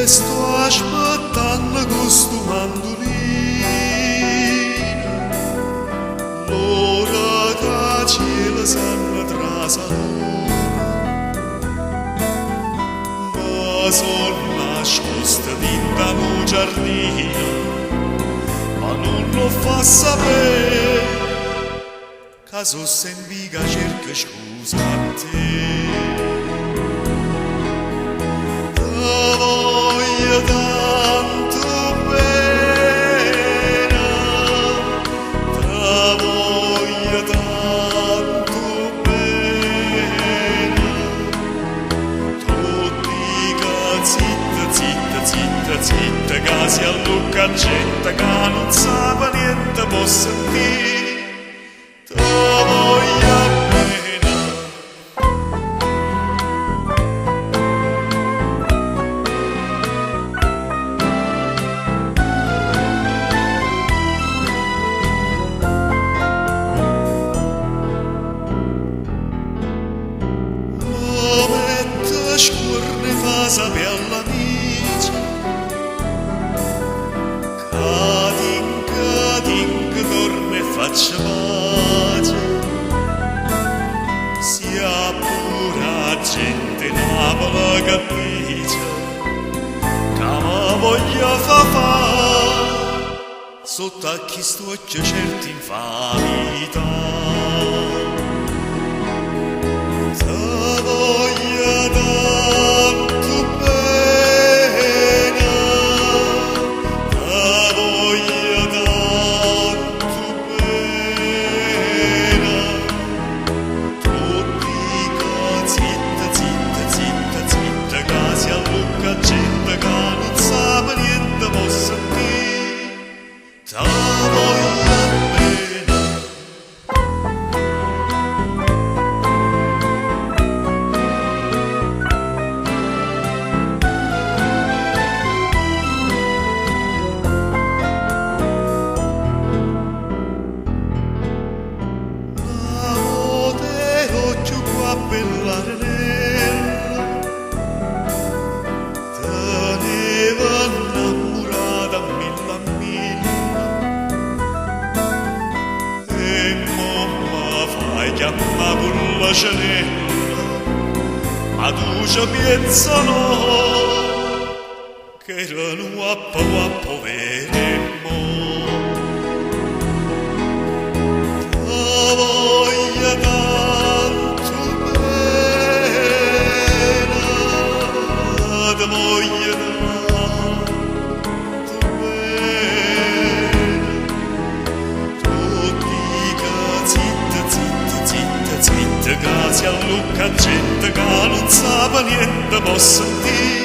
sto aspettando questo mandolino, l'ora che cielo s'hanno trasalone, ma sono nascosta dentro un giardino, ma non lo fa sapere, che so sempre che cerca scusa a te. Voglio tanto bene, voglio tanto bene, tutti che zitta, zitta, zitta, zitta, che si allucca gente che non sa niente può sentire, voglio bene. Scorre fa sapere all'amici, che dorme e faccia pace, sia pura gente Napoli che dice, che mi voglia fa, sotto a chi sto occhio certi infamità. Gente che non sa niente può sentire, te voglio bene. La occhio qua per l'arenella, innamorata mille mille, e mamma fai chiamare pure la cenella, ma tu ci pensano che erano guappo veremmo. Voglio tanto bene, voglio che si allucca gente che non sa niente può sentire.